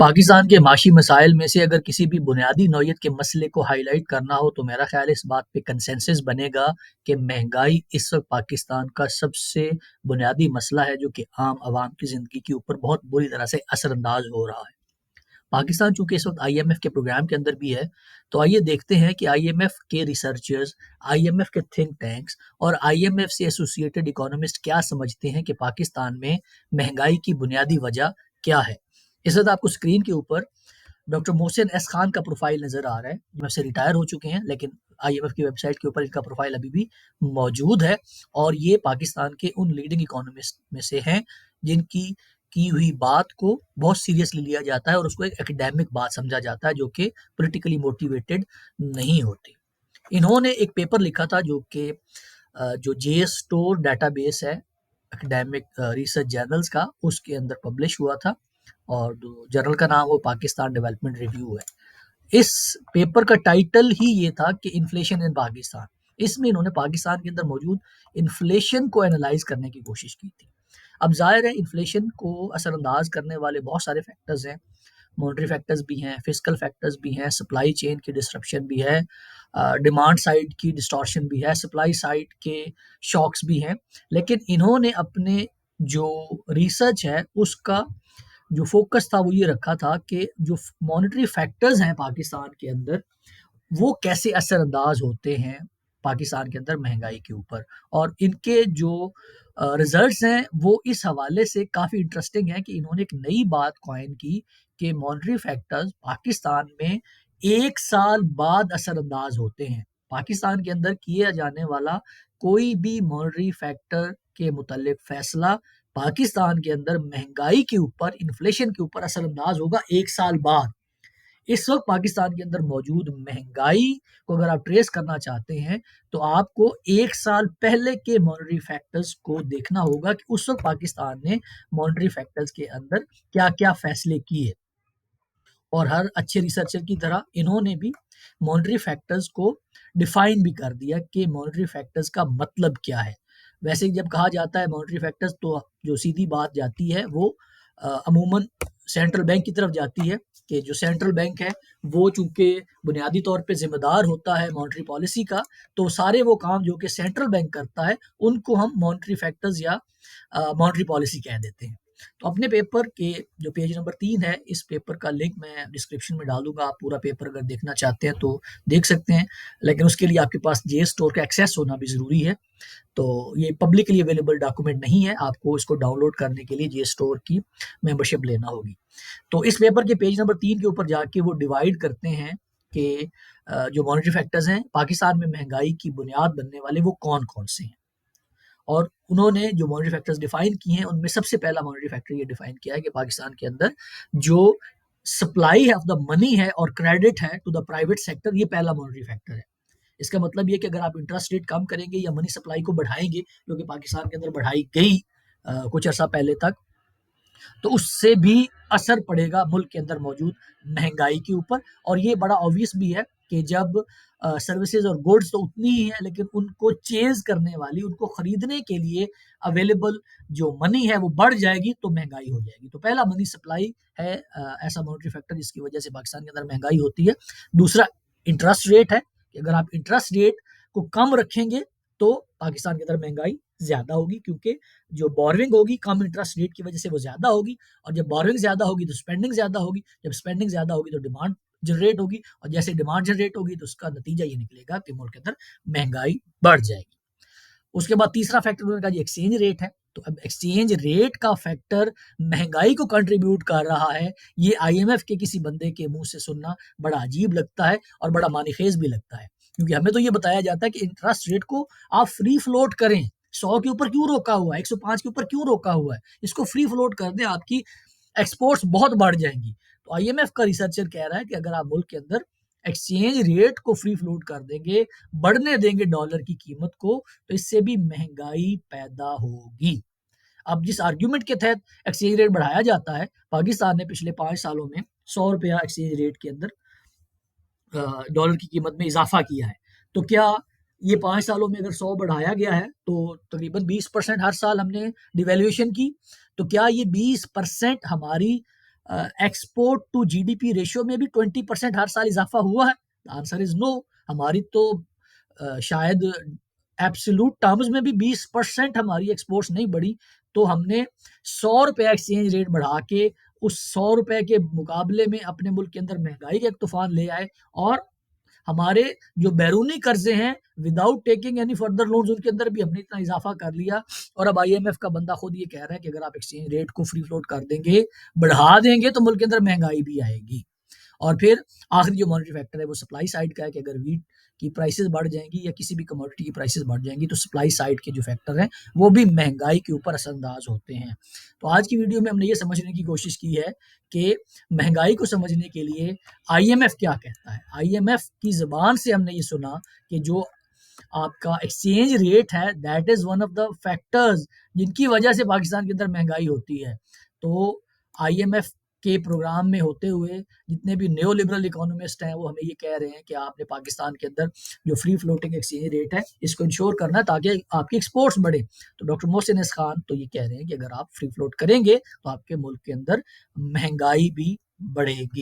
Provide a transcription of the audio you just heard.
पाकिस्तान के माशी मसाइल में से अगर किसी भी बुनियादी नौइयत के मसले को हाईलाइट करना हो तो मेरा ख्याल है इस बात पे कंसेंसस बनेगा कि महंगाई इस वक्त पाकिस्तान का सबसे बुनियादी मसला है जो कि आम आवाम की ज़िंदगी के ऊपर बहुत बुरी तरह से असरअंदाज हो रहा है। पाकिस्तान चूंकि इस वक्त आईएमएफ के प्रोग्राम के अंदर भी है, तो आइए देखते हैं कि आईएमएफ के रिसर्चर्स, आईएमएफ के थिंक टैंक्स और आईएमएफ से एसोसिएटेड इकोनॉमिस्ट क्या समझते हैं कि पाकिस्तान में महंगाई की बुनियादी वजह क्या है। इस वक्त आपको स्क्रीन के ऊपर डॉक्टर मोहसिन एस खान का प्रोफाइल नजर आ रहा है, जो से रिटायर हो चुके हैं, लेकिन आईएमएफ की वेबसाइट के ऊपर इनका प्रोफाइल अभी भी मौजूद है। और ये पाकिस्तान के उन लीडिंग इकोनॉमिस्ट में से हैं जिनकी की हुई बात को बहुत सीरियसली लिया जाता है और उसको एक एकेडमिक बात समझा जाता है, जो कि पॉलिटिकली मोटिवेटेड नहीं होती। इन्होंने एक पेपर लिखा था जो कि जो जे स्टोर डाटाबेस है एकेडमिक रिसर्च जर्नल्स का, उसके अंदर पब्लिश हुआ था और जर्नल का नाम वो पाकिस्तान डेवलपमेंट रिव्यू है। इस पेपर का टाइटल ही ये था कि इन्फ्लेशन इन पाकिस्तान। इसमें इन्होंने पाकिस्तान के अंदर मौजूद इन्फ्लेशन को एनालाइज करने की कोशिश की थी। अब जाहिर है इन्फ्लेशन को असरअंदाज करने वाले बहुत सारे फैक्टर्स हैं, मॉनेटरी फैक्टर्स भी हैं, फिजिकल फैक्टर्स भी हैं, सप्लाई चेन की डिस्ट्रप्शन भी है, डिमांड साइड की डिस्टॉर्शन भी है, सप्लाई साइड के शॉक्स भी हैं। लेकिन इन्होंने अपने जो रिसर्च है उसका जो फोकस था वो ये रखा था कि जो मॉनेटरी फैक्टर्स हैं पाकिस्तान के अंदर, वो कैसे असरअंदाज होते हैं पाकिस्तान के अंदर महंगाई के ऊपर। और इनके जो रिजल्ट्स हैं वो इस हवाले से काफ़ी इंटरेस्टिंग है कि इन्होंने एक नई बात कॉइन की कि मॉनेटरी फैक्टर्स पाकिस्तान में 1 साल बाद असरअंदाज होते हैं। पाकिस्तान के अंदर किया जाने वाला कोई भी मॉनेटरी फैक्टर के मुतल्लिक फैसला पाकिस्तान के अंदर महंगाई के ऊपर, इन्फ्लेशन के ऊपर असरअंदाज होगा 1 साल बाद। इस वक्त पाकिस्तान के अंदर मौजूद महंगाई को अगर आप ट्रेस करना चाहते हैं तो आपको 1 साल पहले के मॉनेटरी फैक्टर्स को देखना होगा कि उस वक्त पाकिस्तान ने मॉनेटरी फैक्टर्स के अंदर क्या क्या फैसले किए। और हर अच्छे रिसर्चर की तरह इन्होंने भी मॉनेटरी फैक्टर्स को डिफाइन भी कर दिया कि मॉनेटरी फैक्टर्स का मतलब क्या है। वैसे जब कहा जाता है मॉनेटरी फैक्टर्स तो जो सीधी बात जाती है वो अमूमन सेंट्रल बैंक की तरफ जाती है कि जो सेंट्रल बैंक है वो चूंकि बुनियादी तौर पे जिम्मेदार होता है मॉनेटरी पॉलिसी का, तो सारे वो काम जो कि सेंट्रल बैंक करता है उनको हम मॉनेटरी फैक्टर्स या मॉनेटरी पॉलिसी कह देते हैं। तो अपने पेपर के जो पेज नंबर 3 है, इस पेपर का लिंक मैं डिस्क्रिप्शन में डाल दूँगा। आप पूरा पेपर अगर देखना चाहते हैं तो देख सकते हैं, लेकिन उसके लिए आपके पास जे स्टोर का एक्सेस होना भी ज़रूरी है। तो ये पब्लिकली अवेलेबल डॉक्यूमेंट नहीं है, आपको इसको डाउनलोड करने के लिए जे स्टोर की मेंबरशिप लेना होगी। तो इस पेपर के पेज नंबर 3 के ऊपर जाके वो डिवाइड करते हैं कि जो मॉनेटरी फैक्टर्स हैं, पाकिस्तान में महँगाई की बुनियाद बनने वाले वो कौन-कौन से हैं। और उन्होंने जो मॉनेटरी फैक्टर्स डिफाइन किए हैं उनमें सबसे पहला मॉनेटरी फैक्टर ये डिफाइन किया है कि पाकिस्तान के अंदर जो सप्लाई है ऑफ द मनी है और क्रेडिट है टू द प्राइवेट सेक्टर, ये पहला मॉनेटरी फैक्टर है। इसका मतलब ये कि अगर आप इंटरेस्ट रेट कम करेंगे या मनी सप्लाई को बढ़ाएंगे, जो कि पाकिस्तान के अंदर बढ़ाई गई कुछ अर्सा पहले तक, तो उससे भी असर पड़ेगा मुल्क के अंदर मौजूद महंगाई के ऊपर। और ये बड़ा ऑब्वियस भी है कि जब सर्विसेज और गुड्स तो उतनी ही है, लेकिन उनको चेज करने वाली, उनको खरीदने के लिए अवेलेबल जो मनी है वो बढ़ जाएगी तो महंगाई हो जाएगी। तो पहला मनी सप्लाई है, ऐसा मॉनेटरी फैक्टर जिसकी वजह से पाकिस्तान के अंदर महंगाई होती है। दूसरा इंटरेस्ट रेट है कि अगर आप इंटरेस्ट रेट को कम रखेंगे तो पाकिस्तान के अंदर महंगाई ज्यादा होगी, क्योंकि जो बोरिंग होगी कम इंटरेस्ट रेट की वजह से वो ज्यादा होगी, और जब बोरिंग ज्यादा होगी तो स्पेंडिंग ज्यादा होगी, जब स्पेंडिंग ज्यादा होगी तो डिमांड जनरेट होगी, और जैसे डिमांड जनरेट होगी तो उसका नतीजा ये निकलेगा कि मुल्क के अंदर महंगाई बढ़ जाएगी। उसके बाद तीसरा फैक्टर उन्होंने कहा जी एक्सचेंज रेट है। तो अब एक्सचेंज रेट का फैक्टर महंगाई को कंट्रीब्यूट कर रहा है, ये आईएमएफ के किसी बंदे के मुंह से सुनना बड़ा अजीब लगता है और बड़ा मानीखेज भी लगता है, क्योंकि हमें तो ये बताया जाता है कि इंटरेस्ट रेट को आप फ्री फ्लोट करें। 100 के ऊपर क्यों रोका हुआ है, 105 के ऊपर क्यों रोका हुआ है, इसको फ्री फ्लोट कर दें, आपकी एक्सपोर्ट्स बहुत बढ़ जाएंगी। तो आईएमएफ का रिसर्चर कह रहा है कि अगर आप मुल्क के अंदर एक्सचेंज रेट को फ्री फ्लोट कर देंगे, बढ़ने देंगे डॉलर की कीमत को, तो इससे भी महंगाई पैदा होगी। अब जिस आर्ग्यूमेंट के तहत एक्सचेंज रेट बढ़ाया जाता है, पाकिस्तान ने पिछले 5 सालों में 100 रुपया एक्सचेंज रेट के अंदर डॉलर की कीमत में इजाफा किया है। तो क्या ये 5 सालों में अगर 100 बढ़ाया गया है तो तकरीबन 20% हर साल हमने डिवेल्यूएशन की, तो क्या ये 20% हमारी एक्सपोर्ट टू जीडीपी रेशियो में भी 20% हर साल इजाफा हुआ है? Answer is no. हमारी तो शायद एब्सोल्यूट टर्म्स में भी 20% हमारी एक्सपोर्ट्स नहीं बढ़ी। तो हमने 100 रुपया एक्सचेंज रेट बढ़ा के उस 100 रुपए के मुकाबले में अपने मुल्क के अंदर महंगाई का एक तूफान ले आए, और हमारे जो बैरूनी कर्जे हैं without taking any further loans उनके अंदर भी हमने इतना इजाफा कर लिया। और अब आईएमएफ का बंदा खुद ये कह रहा है कि अगर आप एक्सचेंज रेट को फ्री फ्लोट कर देंगे, बढ़ा देंगे, तो मुल्क के अंदर महंगाई भी आएगी। और फिर आखिरी जो मॉनेटरी फैक्टर है वो सप्लाई साइड का है कि अगर वीट की प्राइसेस बढ़ जाएंगी या किसी भी कमोडिटी की प्राइसेस बढ़ जाएंगी तो सप्लाई साइड के जो फैक्टर हैं वो भी महंगाई के ऊपर असरअंदाज होते हैं। तो आज की वीडियो में हमने ये समझने की कोशिश की है कि महंगाई को समझने के लिए आईएमएफ क्या कहता है। आईएमएफ की ज़बान से हमने ये सुना कि जो आपका एक्सचेंज रेट है that is one of the factors जिनकी वजह से पाकिस्तान के अंदर महंगाई होती है। तो आईएमएफ के प्रोग्राम में होते हुए जितने भी न्यो लिबरल इकोनॉमिस्ट हैं वो हमें ये कह रहे हैं कि आपने पाकिस्तान के अंदर जो फ्री फ्लोटिंग एक्सचेंज रेट है इसको इंश्योर करना है ताकि आपकी एक्सपोर्ट्स बढ़े। तो डॉक्टर मोहसिन अनस खान तो ये कह रहे हैं कि अगर आप फ्री फ्लोट करेंगे तो आपके मुल्क के अंदर महंगाई भी बढ़ेगी।